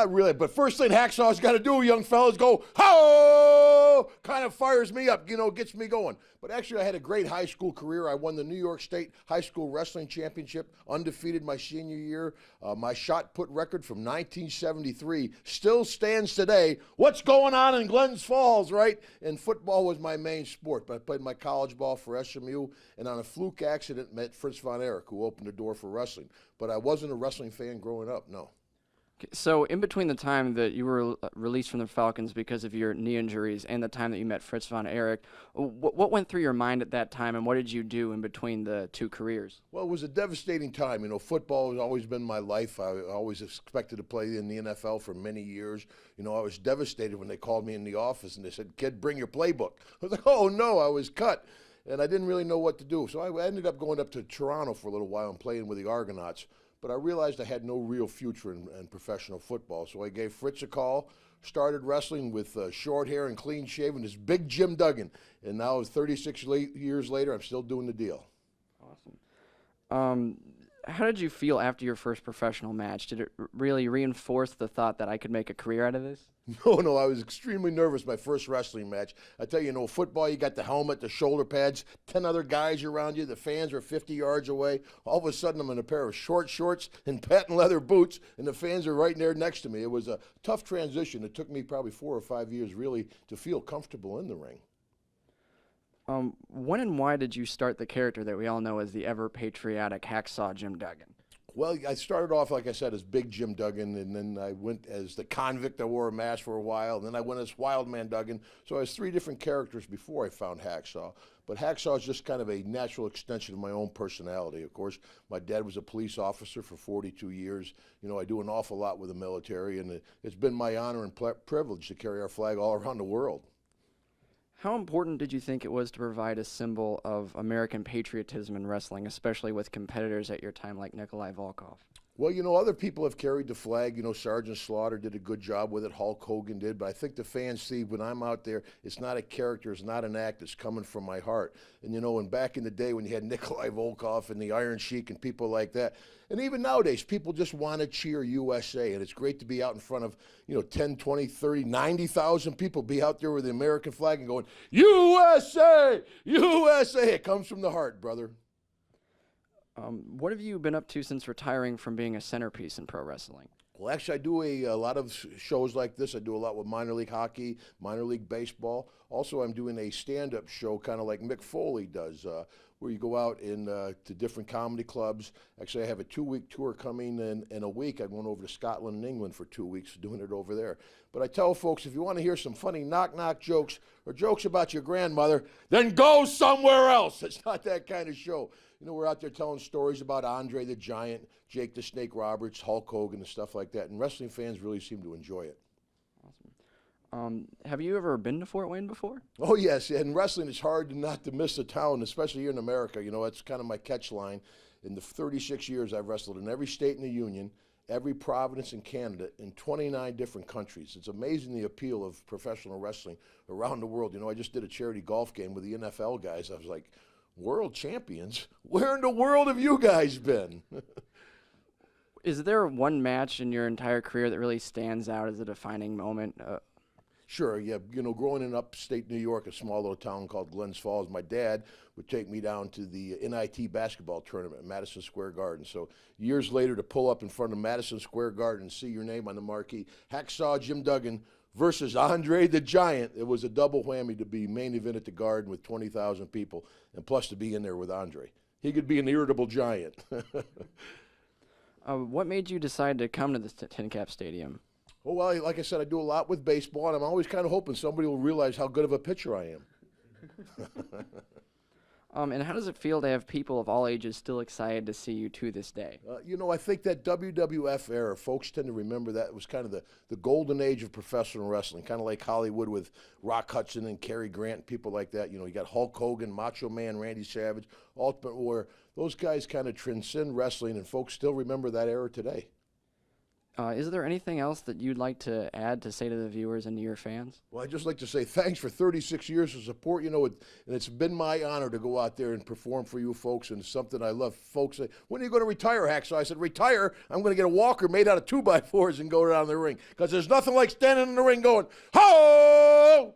Not really, but first thing Hacksaw's got to do, young fellas, go, ho! Kind of fires me up, gets me going. But actually, I had a great high school career. I won the New York State High School Wrestling Championship, undefeated my senior year. My shot put record from 1973 still stands today. What's going on in Glens Falls, right? And football was my main sport, but I played my college ball for SMU, and on a fluke accident met Fritz von Erich, who opened the door for wrestling. But I wasn't a wrestling fan growing up, no. So in between the time that you were released from the Falcons because of your knee injuries and the time that you met Fritz von Erich, what went through your mind at that time, and what did you do in between the two careers? Well, it was a devastating time. Football has always been my life. I always expected to play in the NFL for many years. I was devastated when they called me in the office and they said, "Kid, bring your playbook." I was like, oh, no, I was cut. And I didn't really know what to do. So I ended up going up to Toronto for a little while and playing with the Argonauts. But I realized I had no real future in professional football. So I gave Fritz a call, started wrestling with short hair and clean shaven, this big Jim Duggan. And now, 36 years later, I'm still doing the deal. Awesome. How did you feel after your first professional match? Did it really reinforce the thought that I could make a career out of this? No, I was extremely nervous my first wrestling match. I tell you, football, you got the helmet, the shoulder pads, 10 other guys around you, the fans are 50 yards away. All of a sudden, I'm in a pair of short shorts and patent leather boots, and the fans are right there next to me. It was a tough transition. It took me probably 4 or 5 years really to feel comfortable in the ring. When and why did you start the character that we all know as the ever-patriotic Hacksaw Jim Duggan? Well, I started off, like I said, as Big Jim Duggan, and then I went as the convict. I wore a mask for a while, and then I went as Wild Man Duggan. So I was 3 different characters before I found Hacksaw. But Hacksaw is just kind of a natural extension of my own personality. Of course, my dad was a police officer for 42 years. I do an awful lot with the military, and it's been my honor and privilege to carry our flag all around the world. How important did you think it was to provide a symbol of American patriotism in wrestling, especially with competitors at your time like Nikolai Volkov? Well, other people have carried the flag. Sergeant Slaughter did a good job with it. Hulk Hogan did. But I think the fans see when I'm out there, it's not a character, it's not an act, it's coming from my heart. And, back in the day when you had Nikolai Volkov and the Iron Sheik and people like that, and even nowadays, people just want to cheer USA. And it's great to be out in front of, 10, 20, 30, 90,000 people, be out there with the American flag and going, USA! USA! It comes from the heart, brother. What have you been up to since retiring from being a centerpiece in pro wrestling? Well, actually, I do a lot of shows like this. I do a lot with minor league hockey, minor league baseball. Also, I'm doing a stand-up show, kind of like Mick Foley does, where you go out to different comedy clubs. Actually, I have a 2-week tour coming in a week. I'm going over to Scotland and England for 2 weeks, doing it over there. But I tell folks, if you want to hear some funny knock-knock jokes or jokes about your grandmother, then go somewhere else. It's not that kind of show. We're out there telling stories about Andre the Giant, Jake the Snake Roberts, Hulk Hogan, and stuff like that. And wrestling fans really seem to enjoy it. Awesome. Have you ever been to Fort Wayne before? Oh, yes. In wrestling, it's hard not to miss a town, especially here in America. That's kind of my catch line. In the 36 years I've wrestled in every state in the Union, every province in Canada, in 29 different countries. It's amazing the appeal of professional wrestling around the world. I just did a charity golf game with the NFL guys. I was like, world champions? Where in the world have you guys been? Is there one match in your entire career that really stands out as a defining moment? Sure, yeah. Growing in upstate New York, a small little town called Glens Falls, my dad would take me down to the NIT basketball tournament at Madison Square Garden. So years later, to pull up in front of Madison Square Garden and see your name on the marquee, Hacksaw Jim Duggan versus Andre the Giant, it was a double whammy to be main event at the Garden with 20,000 people, and plus to be in there with Andre. He could be an irritable giant. What made you decide to come to the Tin Cap Stadium? Oh, well, like I said, I do a lot with baseball, and I'm always kind of hoping somebody will realize how good of a pitcher I am. And how does it feel to have people of all ages still excited to see you to this day? I think that WWF era, folks tend to remember that it was kind of the golden age of professional wrestling, kind of like Hollywood with Rock Hudson and Cary Grant and people like that. You got Hulk Hogan, Macho Man, Randy Savage, Ultimate Warrior. Those guys kind of transcend wrestling, and folks still remember that era today. Is there anything else that you'd like to add to say to the viewers and to your fans? Well, I'd just like to say thanks for 36 years of support. You know, and it's been my honor to go out there and perform for you folks, and it's something I love. Folks say, when are you going to retire, Hacksaw? I said, retire? I'm going to get a walker made out of 2x4s and go around the ring, because there's nothing like standing in the ring going, ho!